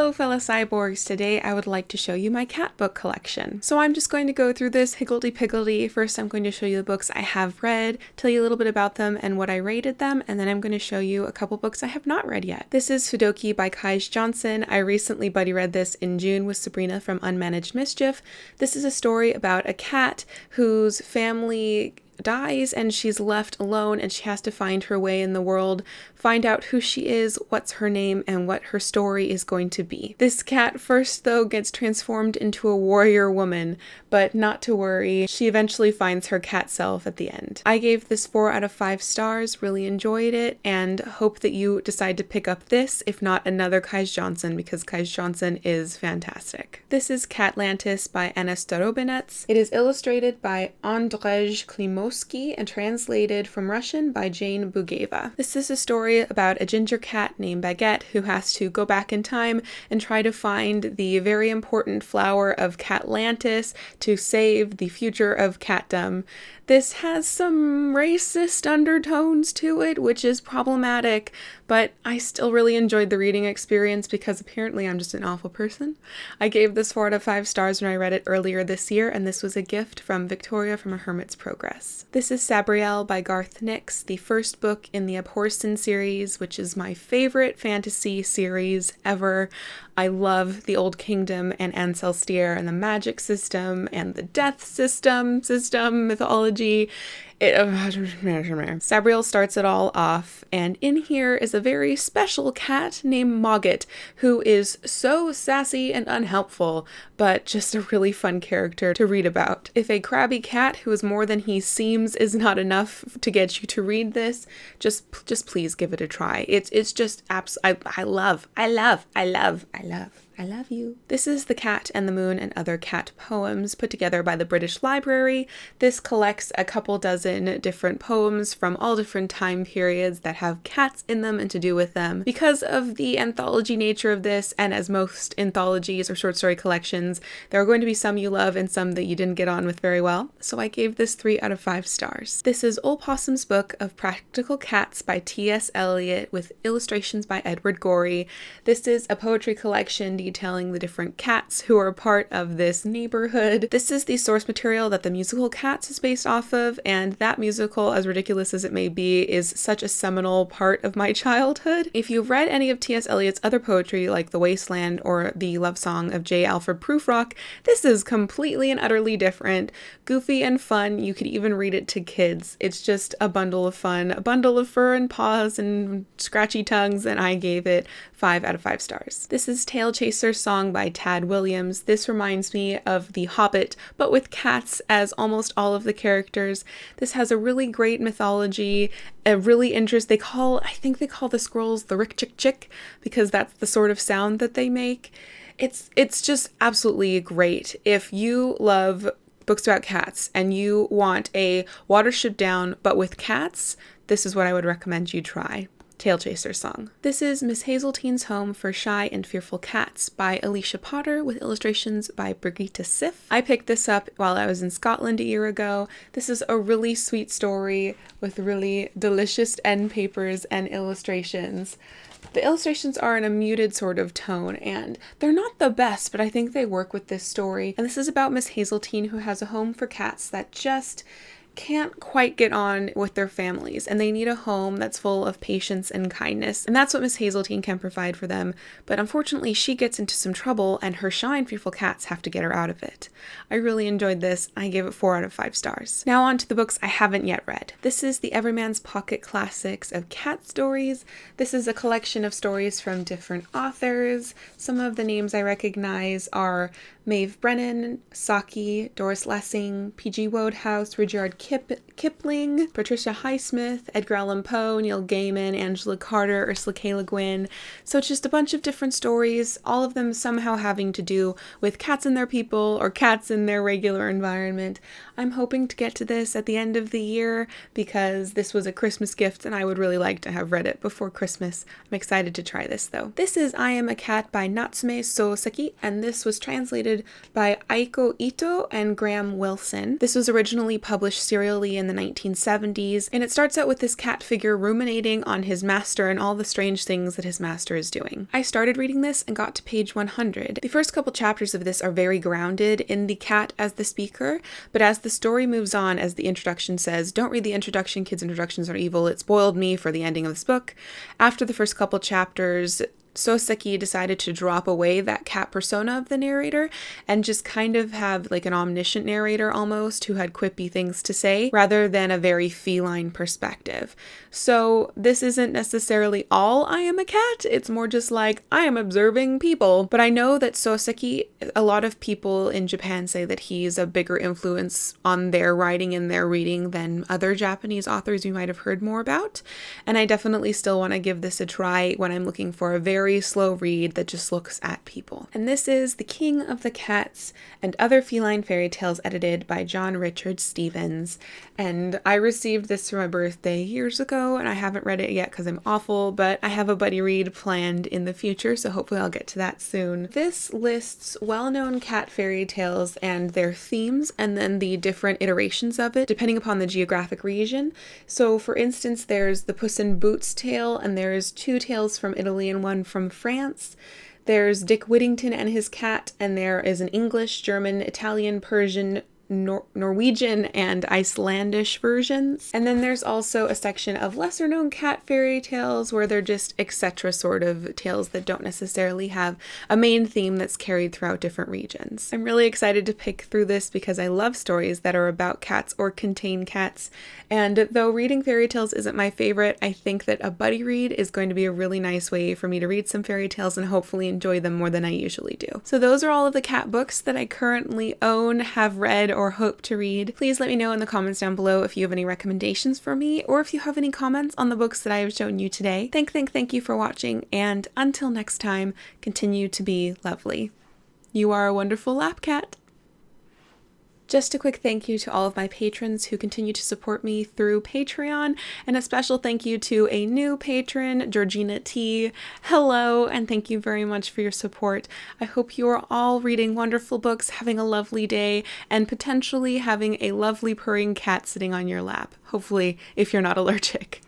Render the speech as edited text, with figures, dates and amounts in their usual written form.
Hello fellow cyborgs, today I would like to show you my cat book collection. So I'm just going to go through this higgledy-piggledy. First I'm going to show you the books I have read, tell you a little bit about them and what I rated them, and then I'm going to show you a couple books I have not read yet. This is Fudoki by Kaij Johnson. I recently buddy read this in June with Sabrina from Unmanaged Mischief. This is a story about a cat whose family dies and she's left alone and she has to find her way in the world, find out who she is, what's her name, and what her story is going to be. This cat first, though, gets transformed into a warrior woman, but not to worry, she eventually finds her cat self at the end. I gave this 4 out of 5 stars, really enjoyed it, and hope that you decide to pick up this, if not another Kaij Johnson, because Kaij Johnson is fantastic. This is Catlantis by Anna Starobinets. It is illustrated by Andrzej Klimowski and translated from Russian by Jane Bugeva. This is a story about a ginger cat named Baguette who has to go back in time and try to find the very important flower of Catlantis to save the future of catdom. This has some racist undertones to it, which is problematic, but I still really enjoyed the reading experience because apparently I'm just an awful person. I gave this 4 out of 5 stars when I read it earlier this year, and this was a gift from Victoria from A Hermit's Progress. This is Sabriel by Garth Nix, the first book in the Abhorsen series, which is my favorite fantasy series ever. I love the Old Kingdom and Ancelstier and the magic system and the death system mythology. Sabriel starts it all off, and in here is a very special cat named Mogget, who is so sassy and unhelpful, but just a really fun character to read about. If a crabby cat who is more than he seems is not enough to get you to read this, just please give it a try. It's just I love you. This is The Cat and the Moon and Other Cat Poems, put together by the British Library. This collects a couple dozen different poems from all different time periods that have cats in them and to do with them. Because of the anthology nature of this, and as most anthologies or short story collections, there are going to be some you love and some that you didn't get on with very well, so I gave this 3 out of 5 stars. This is Old Possum's Book of Practical Cats by T.S. Eliot with illustrations by Edward Gorey. This is a poetry collection detailing the different cats who are part of this neighborhood. This is the source material that the musical Cats is based off of, and that musical, as ridiculous as it may be, is such a seminal part of my childhood. If you've read any of T.S. Eliot's other poetry, like The Wasteland or the love song of J. Alfred Prufrock, this is completely and utterly different, goofy and fun. You could even read it to kids. It's just a bundle of fun, a bundle of fur and paws and scratchy tongues, and I gave it 5 out of 5 stars. This is Tail Chaser Song by Tad Williams. This reminds me of The Hobbit, but with cats as almost all of the characters. This has a really great mythology, a really interesting, I think they call the squirrels the Rick Chick Chick, because that's the sort of sound that they make. It's just absolutely great. If you love books about cats and you want a Watership Down but with cats, this is what I would recommend you try. Tail Chaser Song. This is Miss Hazeltine's Home for Shy and Fearful Cats by Alicia Potter with illustrations by Brigitte Siff. I picked this up while I was in Scotland a year ago. This is a really sweet story with really delicious end papers and illustrations. The illustrations are in a muted sort of tone, and they're not the best, but I think they work with this story. And this is about Miss Hazeltine, who has a home for cats that just can't quite get on with their families, and they need a home that's full of patience and kindness, and that's what Miss Hazeltine can provide for them. But unfortunately she gets into some trouble and her shy and fearful cats have to get her out of it. I really enjoyed this. I gave it 4 out of 5 stars. Now on to the books I haven't yet read. This is the Everyman's Pocket Classics of Cat Stories. This is a collection of stories from different authors. Some of the names I recognize are Maeve Brennan, Saki, Doris Lessing, P.G. Wodehouse, Rudyard Kipling, Patricia Highsmith, Edgar Allan Poe, Neil Gaiman, Angela Carter, Ursula K. Le Guin. So it's just a bunch of different stories, all of them somehow having to do with cats and their people or cats in their regular environment. I'm hoping to get to this at the end of the year because this was a Christmas gift and I would really like to have read it before Christmas. I'm excited to try this though. This is I Am a Cat by Natsume Soseki, and this was translated by Aiko Ito and Graham Wilson. This was originally published serially in the 1970s, and it starts out with this cat figure ruminating on his master and all the strange things that his master is doing. I started reading this and got to page 100. The first couple chapters of this are very grounded in the cat as the speaker, but as the story moves on, as the introduction says, don't read the introduction, kids' introductions are evil, it spoiled me for the ending of this book. After the first couple chapters, Soseki decided to drop away that cat persona of the narrator and just kind of have like an omniscient narrator almost who had quippy things to say rather than a very feline perspective. So this isn't necessarily all I Am a Cat, it's more just like I am observing people. But I know that Soseki, a lot of people in Japan say that he's a bigger influence on their writing and their reading than other Japanese authors you might have heard more about. And I definitely still want to give this a try when I'm looking for a very slow read that just looks at people. And this is The King of the Cats and Other Feline Fairy Tales, edited by John Richard Stevens. And I received this for my birthday years ago, and I haven't read it yet because I'm awful, but I have a buddy read planned in the future, so hopefully I'll get to that soon. This lists well-known cat fairy tales and their themes, and then the different iterations of it, depending upon the geographic region. So for instance, there's the Puss in Boots tale, and there's 2 tales from Italy and 1 from France. There's Dick Whittington and his cat, and there is an English, German, Italian, Persian, Norwegian, and Icelandish versions. And then there's also a section of lesser known cat fairy tales where they're just etc. sort of tales that don't necessarily have a main theme that's carried throughout different regions. I'm really excited to pick through this because I love stories that are about cats or contain cats, and though reading fairy tales isn't my favorite, I think that a buddy read is going to be a really nice way for me to read some fairy tales and hopefully enjoy them more than I usually do. So those are all of the cat books that I currently own, have read, or hope to read. Please let me know in the comments down below if you have any recommendations for me, or if you have any comments on the books that I have shown you today. Thank you for watching, and until next time, continue to be lovely. You are a wonderful lap cat. Just a quick thank you to all of my patrons who continue to support me through Patreon, and a special thank you to a new patron, Georgina T. Hello, and thank you very much for your support. I hope you are all reading wonderful books, having a lovely day, and potentially having a lovely purring cat sitting on your lap. Hopefully, if you're not allergic.